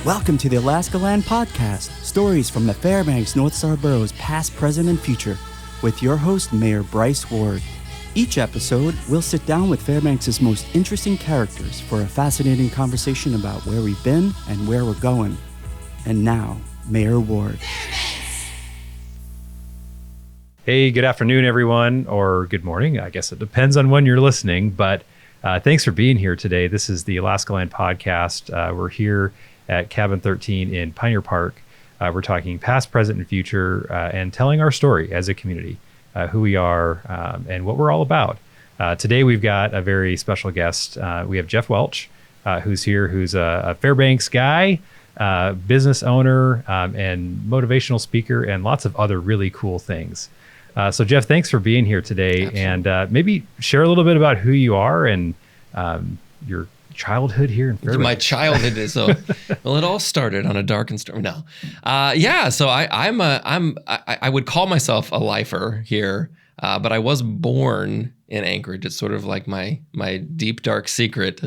Welcome to the Alaskaland podcast, stories from the Fairbanks North Star Boroughs past, present, and future, with your host, Mayor Bryce Ward. Each episode, we'll sit down with Fairbanks' most interesting characters for a fascinating conversation about where we've been and where we're going. And now, Mayor Ward. Hey, good afternoon, everyone, or good morning. I guess it depends on when you're listening, but thanks for being here today. This is the Alaskaland podcast. We're here at Cabin 13 in Pioneer Park. We're talking past, present, and future, and telling our story as a community, who we are, and what we're all about. Today, we've got a very special guest. We have Geoff Welch, who's here, who's a Fairbanks guy, business owner, and motivational speaker, and lots of other really cool things. So, Geoff, thanks for being here today. Absolutely. And maybe share a little bit about who you are and your childhood here in Fairbanks. My childhood is well, it all started on a dark and stormy. So I would call myself a lifer here, but I was born in Anchorage. It's sort of like my deep dark secret.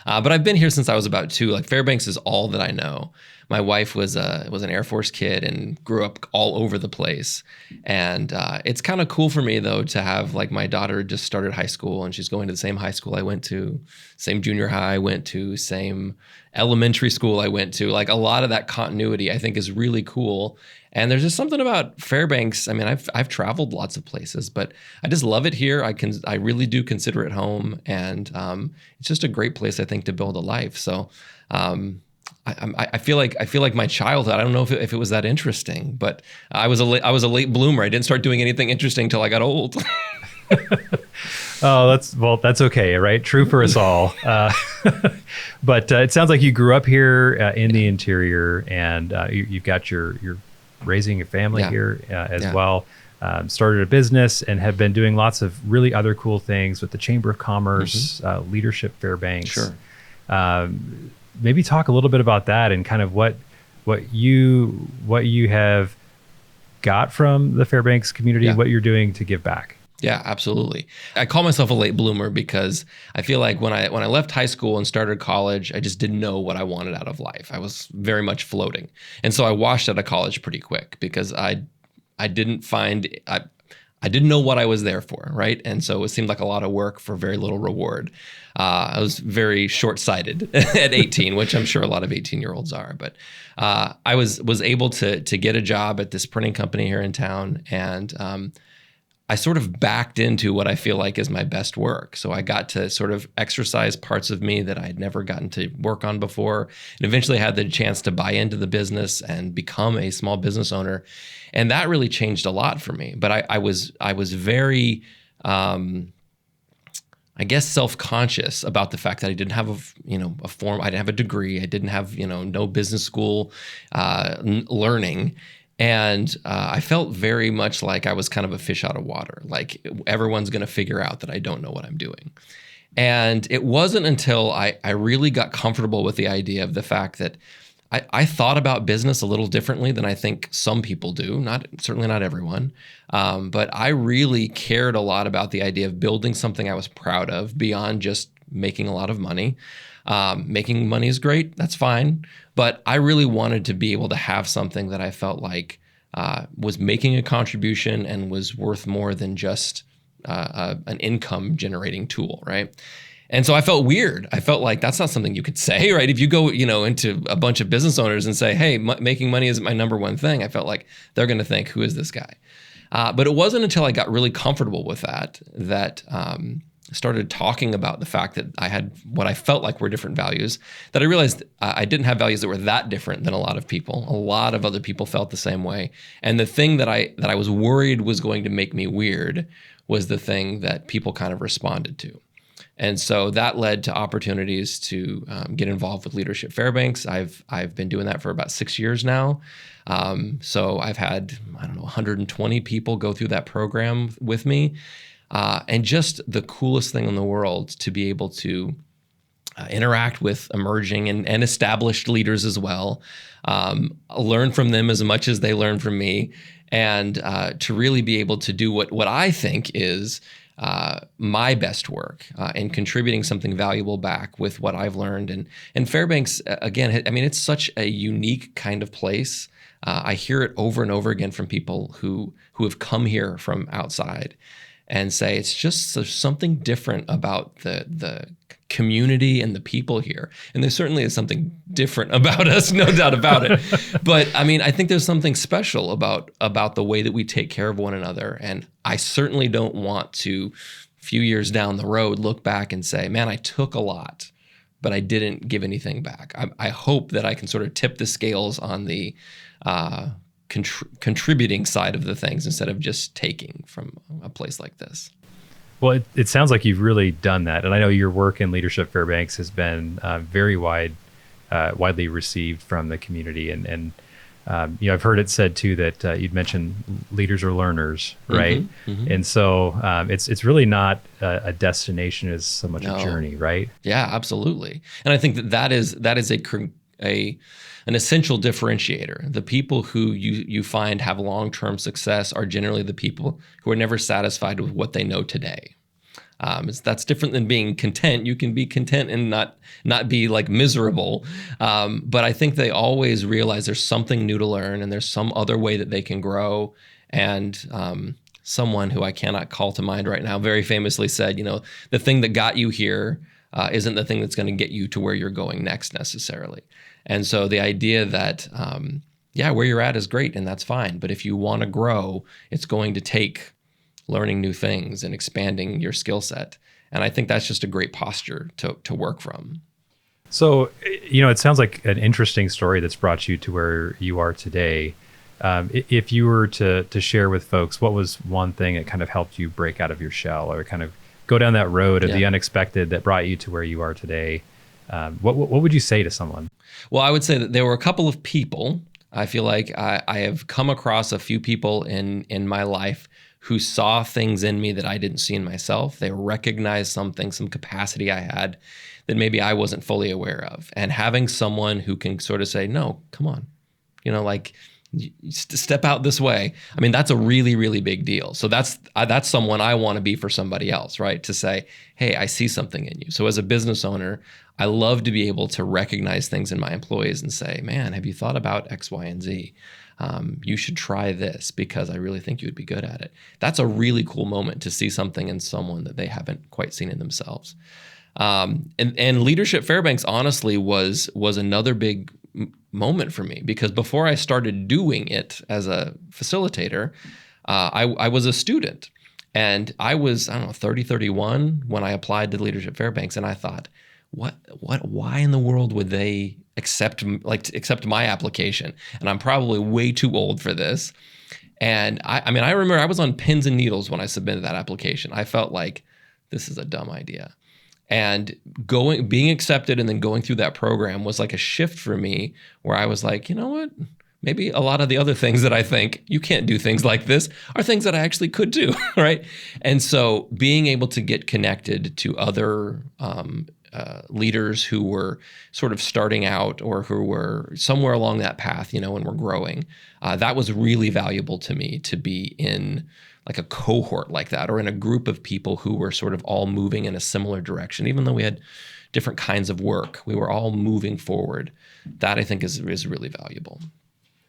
But I've been here since I was about 2. Like Fairbanks is all that I know. My wife was an Air Force kid and grew up all over the place. And it's kind of cool for me, though, to have, like, my daughter just started high school and she's going to the same high school I went to, same junior high I went to, same elementary school I went to. Like, a lot of that continuity I think is really cool. And there's just something about Fairbanks. I mean, I've traveled lots of places, but I just love it here. I really do consider it home. And it's just a great place, I think, to build a life. So I feel like my childhood, I don't know if it was that interesting, but I was a late bloomer. I didn't start doing anything interesting till I got old. Oh, that's okay, right? True for us all. But it sounds like you grew up here in the interior, and you've got you're raising a family here as well. Started a business and have been doing lots of really other cool things with the Chamber of Commerce, Leadership Fairbanks. Sure. Maybe talk a little bit about that and kind of what you have got from the Fairbanks community, what you're doing to give back. Yeah, absolutely. I call myself a late bloomer because I feel like when I left high school and started college, I just didn't know what I wanted out of life. I was very much floating. And so I washed out of college pretty quick because I didn't know what I was there for, right? And so it seemed like a lot of work for very little reward. I was very short-sighted at 18, which I'm sure a lot of 18-year-olds are. But I was able to get a job at this printing company here in town, and I sort of backed into what I feel like is my best work. So I got to sort of exercise parts of me that I had never gotten to work on before, and eventually had the chance to buy into the business and become a small business owner. And that really changed a lot for me. But I was very, I guess, self-conscious about the fact that I didn't have a form. I didn't have a degree. I didn't have, no business school learning. And I felt very much like I was kind of a fish out of water. Like everyone's going to figure out that I don't know what I'm doing. And it wasn't until I really got comfortable with the idea of the fact that I thought about business a little differently than I think some people do. Certainly not everyone. But I really cared a lot about the idea of building something I was proud of beyond just making a lot of money. Making money is great. That's fine. But I really wanted to be able to have something that I felt like was making a contribution and was worth more than just an income generating tool, right? And so I felt weird. I felt like that's not something you could say, right? If you go, into a bunch of business owners and say, hey, making money isn't my number one thing, I felt like they're going to think, who is this guy? But it wasn't until I got really comfortable with that started talking about the fact that I had what I felt like were different values, that I realized I didn't have values that were that different than a lot of people. A lot of other people felt the same way. And the thing that I was worried was going to make me weird was the thing that people kind of responded to. And so that led to opportunities to get involved with Leadership Fairbanks. I've been doing that for about 6 years now. So I've had, 120 people go through that program with me. And just the coolest thing in the world to be able to interact with emerging and established leaders as well, learn from them as much as they learn from me, and to really be able to do what I think is my best work and contributing something valuable back with what I've learned. And Fairbanks, again, I mean, it's such a unique kind of place. I hear it over and over again from people who have come here from outside and say it's just there's something different about the community and the people here. And there certainly is something different about us, no doubt about it. But I mean, I think there's something special about the way that we take care of one another. And I certainly don't want to, a few years down the road, look back and say, man, I took a lot, but I didn't give anything back. I hope that I can sort of tip the scales on the contributing side of the things instead of just taking from a place like this. Well, it sounds like you've really done that. And I know your work in Leadership Fairbanks has been very widely received from the community. And I've heard it said too that you'd mentioned leaders are learners, right? Mm-hmm, mm-hmm. And so it's really not a destination as so much a journey, right? Yeah, absolutely. And I think that is an essential differentiator. The people who you find have long-term success are generally the people who are never satisfied with what they know today. That's different than being content. You can be content and not be like miserable. But I think they always realize there's something new to learn and there's some other way that they can grow. And someone who I cannot call to mind right now very famously said, the thing that got you here isn't the thing that's going to get you to where you're going next necessarily. And so the idea that, where you're at is great and that's fine. But if you want to grow, it's going to take learning new things and expanding your skill set. And I think that's just a great posture to work from. So, it sounds like an interesting story that's brought you to where you are today. If you were to share with folks, what was one thing that kind of helped you break out of your shell or kind of go down that road of the unexpected that brought you to where you are today? What would you say to someone? Well, I would say that there were a couple of people. I feel like I have come across a few people in my life who saw things in me that I didn't see in myself. They recognized some capacity I had that maybe I wasn't fully aware of. And having someone who can sort of say, no, come on, step out this way. I mean, that's a really, really big deal. So that's someone I want to be for somebody else, right? To say, hey, I see something in you. So as a business owner, I love to be able to recognize things in my employees and say, man, have you thought about X, Y, and Z? You should try this because I really think you would be good at it. That's a really cool moment to see something in someone that they haven't quite seen in themselves. And Leadership Fairbanks, honestly, was another big moment for me because before I started doing it as a facilitator, I was a student. And I was, 30, 31 when I applied to Leadership Fairbanks. And I thought, why in the world would they accept my application? And I'm probably way too old for this. And I remember I was on pins and needles when I submitted that application. I felt like this is a dumb idea. And being accepted and then going through that program was like a shift for me where I was like, you know what? Maybe a lot of the other things that I think you can't do things like this are things that I actually could do, right? And so being able to get connected to other leaders who were sort of starting out or who were somewhere along that path, and were growing, that was really valuable to me to be in like a cohort like that or in a group of people who were sort of all moving in a similar direction. Even though we had different kinds of work, we were all moving forward. That I think is really valuable.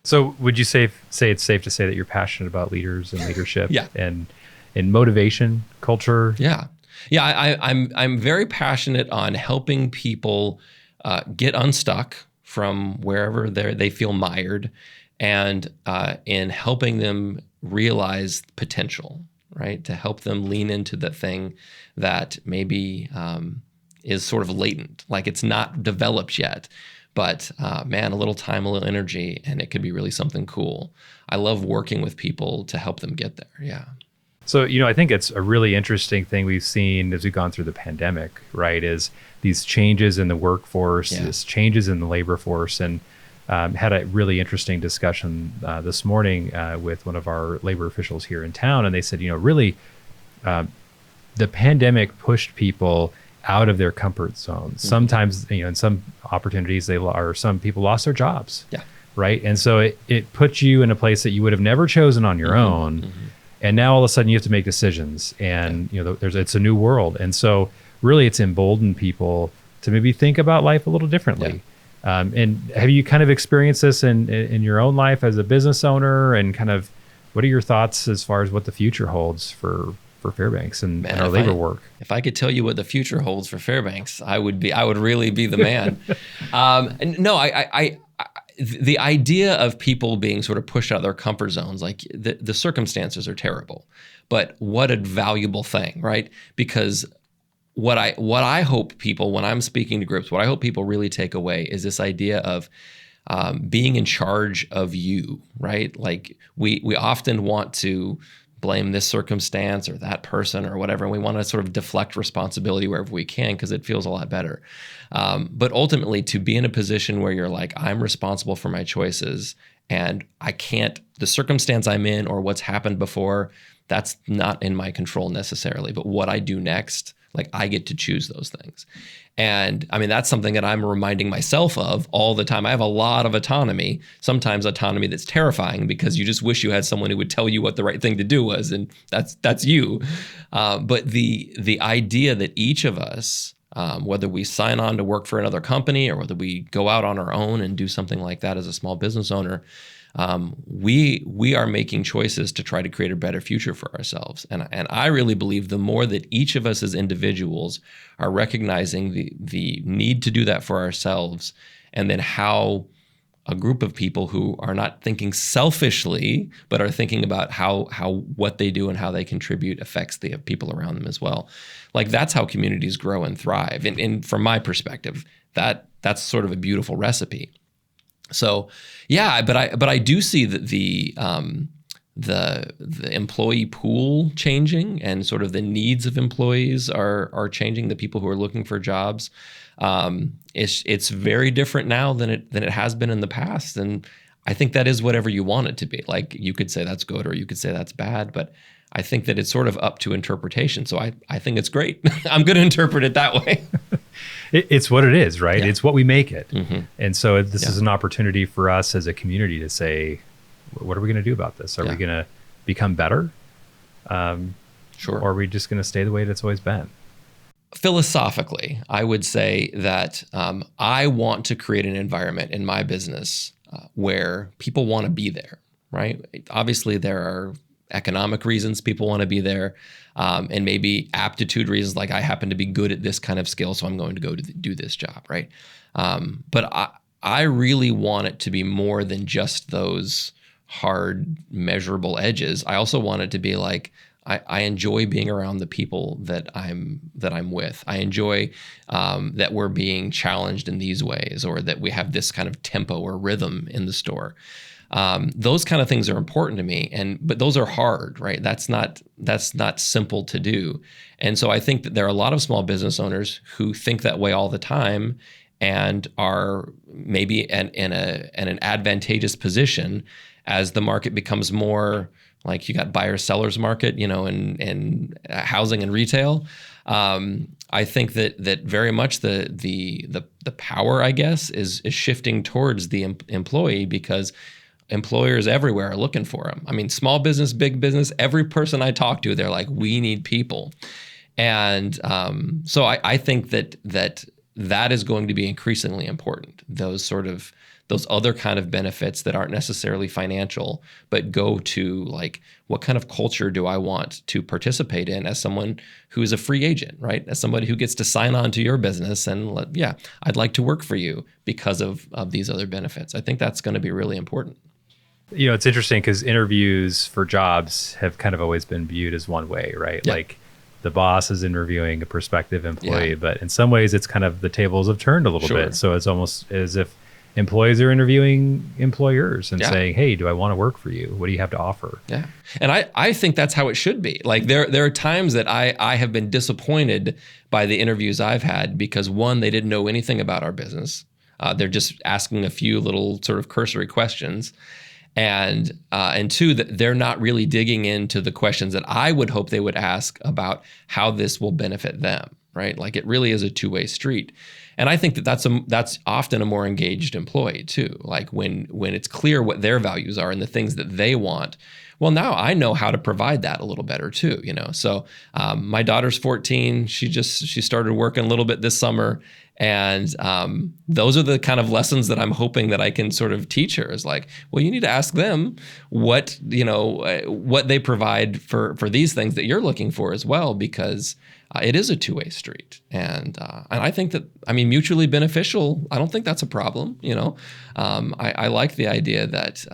So would you say it's safe to say that you're passionate about leaders and leadership and motivation, culture? Yeah. I'm very passionate on helping people get unstuck from wherever they feel mired and in helping them realize potential, right? To help them lean into the thing that maybe is sort of latent, like it's not developed yet. But a little time, a little energy, and it could be really something cool. I love working with people to help them get there. Yeah. So, I think it's a really interesting thing we've seen as we've gone through the pandemic, right? Is these changes in the workforce, these changes in the labor force, and had a really interesting discussion this morning with one of our labor officials here in town. And they said, really, the pandemic pushed people out of their comfort zones. Mm-hmm. Sometimes, in some opportunities, some people lost their jobs. Yeah. Right. And so it puts you in a place that you would have never chosen on your own. Mm-hmm. And now all of a sudden you have to make decisions, and it's a new world. And so really it's emboldened people to maybe think about life a little differently. And have you kind of experienced this in your own life as a business owner, and kind of what are your thoughts as far as what the future holds for Fairbanks and our labor work? If I could tell you what the future holds for Fairbanks, I would really be the man. The idea of people being sort of pushed out of their comfort zones, like the circumstances are terrible, but what a valuable thing, right? Because what I hope people, when I'm speaking to groups, what I hope people really take away is this idea of being in charge of you, right? Like we often want to blame this circumstance or that person or whatever, and we want to sort of deflect responsibility wherever we can because it feels a lot better. But ultimately, to be in a position where you're like, I'm responsible for my choices, and the circumstance I'm in or what's happened before, that's not in my control necessarily. But what I do next, like I get to choose those things. And I mean, that's something that I'm reminding myself of all the time. I have a lot of autonomy, sometimes autonomy that's terrifying because you just wish you had someone who would tell you what the right thing to do was, and that's you. But the idea that each of us, whether we sign on to work for another company or whether we go out on our own and do something like that as a small business owner, we are making choices to try to create a better future for ourselves. And I really believe the more that each of us as individuals are recognizing the need to do that for ourselves, and then how a group of people who are not thinking selfishly, but are thinking about how what they do and how they contribute affects the people around them as well. Like that's how communities grow and thrive. And from my perspective, that's sort of a beautiful recipe. So, yeah, but I do see that the employee pool changing, and sort of the needs of employees are changing. The people who are looking for jobs, it's very different now than it has been in the past, and I think that is whatever you want it to be. Like you could say that's good or you could say that's bad, but I think that it's sort of up to interpretation. So I think it's great. I'm going to interpret it that way. It's what it is, right? Yeah. It's what we make it. Mm-hmm. And so this is an opportunity for us as a community to say, what are we going to do about this? Are we going to become better? Sure. Or are we just going to stay the way it's always been? Philosophically, I would say that I want to create an environment in my business where people want to be there, right? Obviously, there are economic reasons people want to be there, and maybe aptitude reasons, like I happen to be good at this kind of skill, so I'm going to go to do this job, right? But I really want it to be more than just those hard, measurable edges. I also want it to be like, I enjoy being around the people that I'm with. I enjoy that we're being challenged in these ways, or that we have this kind of tempo or rhythm in the store. Those kind of things are important to me, but those are hard, right? That's not simple to do. And so I think that there are a lot of small business owners who think that way all the time and are maybe in an advantageous position as the market becomes more like, you got buyer-sellers market, in housing and retail. I think that very much the power, I guess, is shifting towards the employee, because employers everywhere are looking for them. I mean, small business, big business, every person I talk to, they're like, we need people. And so I think that is going to be increasingly important. Those other kind of benefits that aren't necessarily financial, but go to like, what kind of culture do I want to participate in as someone who is a free agent, right? As somebody who gets to sign on to your business and I'd like to work for you because of these other benefits. I think that's going to be really important. It's interesting because interviews for jobs have kind of always been viewed as one way, right? Yeah. Like the boss is interviewing a prospective employee, but in some ways it's kind of the tables have turned a little bit. So it's almost as if employees are interviewing employers and saying, hey, do I want to work for you? What do you have to offer? Yeah. And I think that's how it should be. Like there are times that I have been disappointed by the interviews I've had because, one, they didn't know anything about our business. They're just asking a few little sort of cursory questions. And two, that they're not really digging into the questions that I would hope they would ask about how this will benefit them, right? Like it really is a two-way street. And I think that that's often a more engaged employee too. Like when it's clear what their values are and the things that they want, Well, now I know how to provide that a little better too, So my daughter's 14. She started working a little bit this summer. And those are the kind of lessons that I'm hoping that I can sort of teach her, is like, well, you need to ask them what they provide for these things that you're looking for as well, because it is a two-way street. And I think that, mutually beneficial, I don't think that's a problem. I like the idea that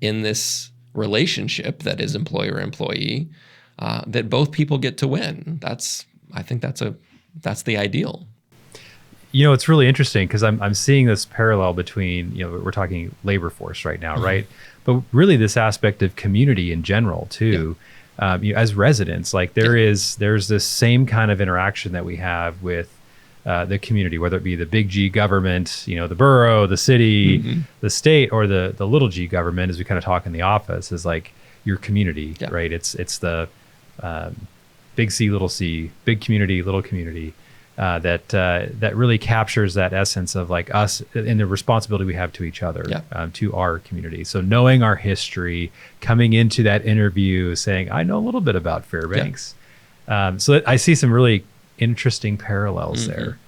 in this relationship that is employer-employee, that both people get to win. I think that's the ideal. It's really interesting because I'm seeing this parallel between, we're talking labor force right now, right? But really this aspect of community in general too. Yeah. As residents, like there's this same kind of interaction that we have with the community, whether it be the big G government, the borough, the city, the state, or the little G government, as we kind of talk in the office, is like your community, right? It's the big C, little c, big community, little community. That really captures that essence of like us and the responsibility we have to each other, to our community. So knowing our history, coming into that interview saying, I know a little bit about Fairbanks. So I see some really interesting parallels there.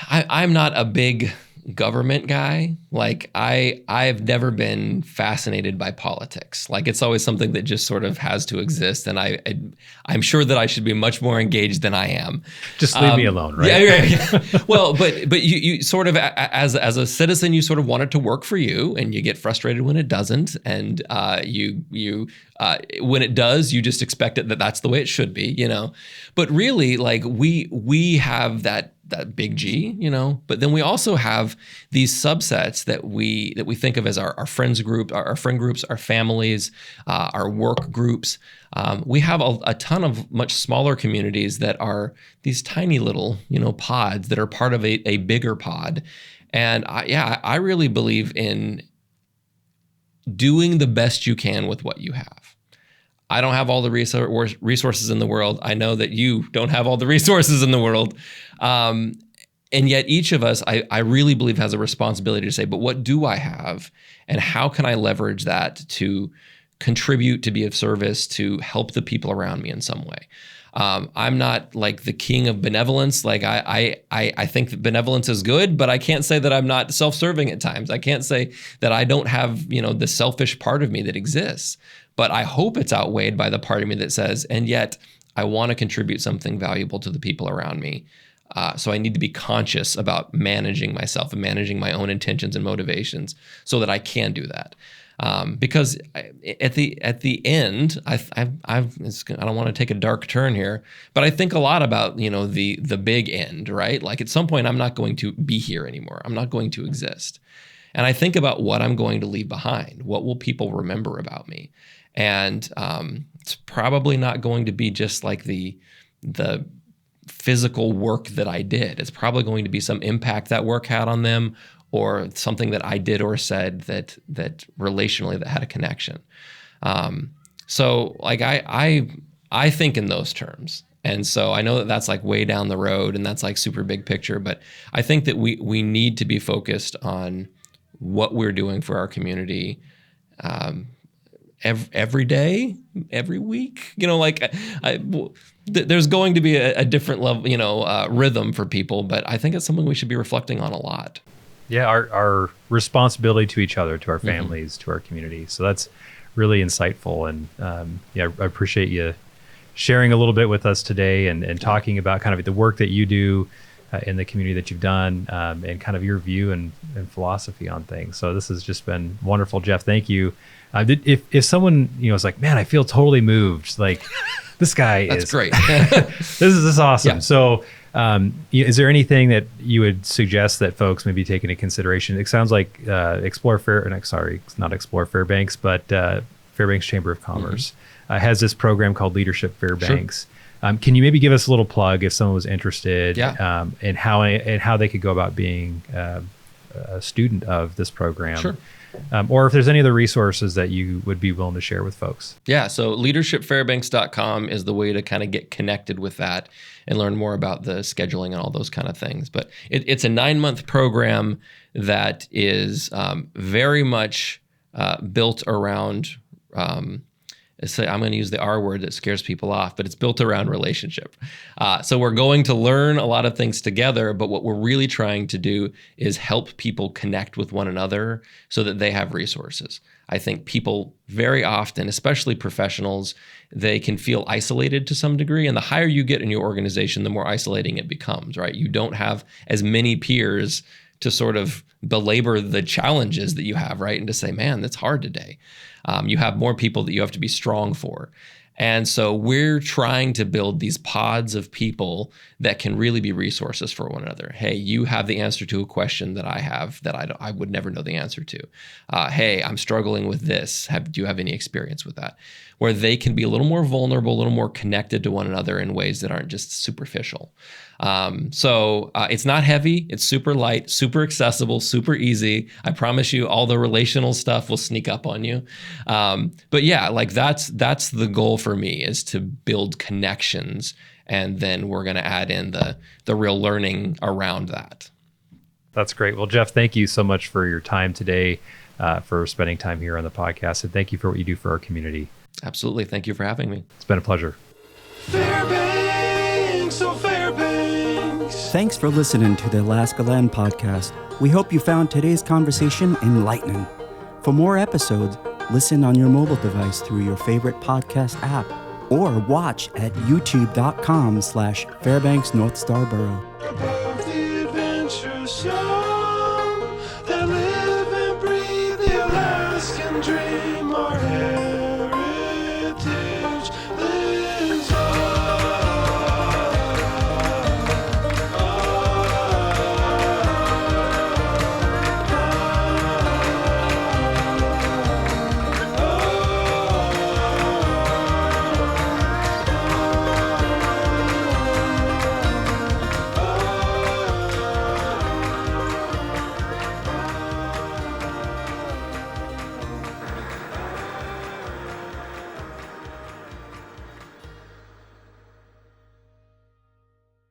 I'm not a big government guy. Like I've never been fascinated by politics. Like it's always something that just sort of has to exist. And I'm sure that I should be much more engaged than I am. Just leave me alone, right? Yeah. Well, but you sort of, as a citizen, you sort of want it to work for you, and you get frustrated when it doesn't. And when it does, you just expect it that's the way it should be, But really, like we have that big G, but then we also have these subsets that we think of as our friends group, our friend groups, our families, our work groups. We have a ton of much smaller communities that are these tiny little, pods that are part of a bigger pod. And I really believe in doing the best you can with what you have. I don't have all the resources in the world. I know that you don't have all the resources in the world. And yet each of us, I really believe, has a responsibility to say, but what do I have? And how can I leverage that to contribute, to be of service, to help the people around me in some way? I'm not like the king of benevolence. Like I think that benevolence is good, but I can't say that I'm not self-serving at times. I can't say that I don't have, the selfish part of me that exists. But I hope it's outweighed by the part of me that says, and yet I want to contribute something valuable to the people around me. So I need to be conscious about managing myself and managing my own intentions and motivations so that I can do that. Because at the end, I don't want to take a dark turn here, but I think a lot about, the big end, right? Like at some point, I'm not going to be here anymore. I'm not going to exist. And I think about what I'm going to leave behind. What will people remember about me? And it's probably not going to be just like the physical work that I did. It's probably going to be some impact that work had on them, or something that I did or said that relationally that had a connection. So like I think in those terms. And so I know that that's like way down the road and that's like super big picture, but I think that we need to be focused on what we're doing for our community every day, every week. There's going to be a different level, rhythm for people, but I think it's something we should be reflecting on a lot. Yeah, our responsibility to each other, to our families, to our community. So that's really insightful. And I appreciate you sharing a little bit with us today and talking about kind of the work that you do in the community that you've done, and kind of your view and philosophy on things. So this has just been wonderful, Geoff. Thank you. If someone is like, man, I feel totally moved, like this guy that's great. this is awesome. Yeah. So is there anything that you would suggest that folks maybe take into consideration? It sounds like not Explore Fairbanks, but Fairbanks Chamber of Commerce has this program called Leadership Fairbanks. Sure. Can you maybe give us a little plug if someone was interested, in how they could go about being a student of this program? Sure. Or if there's any other resources that you would be willing to share with folks. Yeah, so leadershipfairbanks.com is the way to kind of get connected with that and learn more about the scheduling and all those kind of things. But it's a 9-month program that is very much built around I'm going to use the R word that scares people off, but it's built around relationship. So we're going to learn a lot of things together, but what we're really trying to do is help people connect with one another so that they have resources. I think people very often, especially professionals, they can feel isolated to some degree. And the higher you get in your organization, the more isolating it becomes, right? You don't have as many peers to sort of belabor the challenges that you have, right? And to say, man, that's hard today. You have more people that you have to be strong for. And so we're trying to build these pods of people that can really be resources for one another. Hey, you have the answer to a question that I have that I would never know the answer to. Hey, I'm struggling with this. Do you have any experience with that? Where they can be a little more vulnerable, a little more connected to one another in ways that aren't just superficial. So it's not heavy. It's super light, super accessible, super easy. I promise you all the relational stuff will sneak up on you. But yeah, like that's the goal for me, is to build connections. And then we're going to add in the real learning around that. That's great. Well, Geoff, thank you so much for your time today, for spending time here on the podcast. And thank you for what you do for our community. Absolutely. Thank you for having me. It's been a pleasure. Fairbanks, oh Fairbanks. Thanks for listening to the Alaskaland podcast. We hope you found today's conversation enlightening. For more episodes, listen on your mobile device through your favorite podcast app or watch at youtube.com/Fairbanks North Star Borough.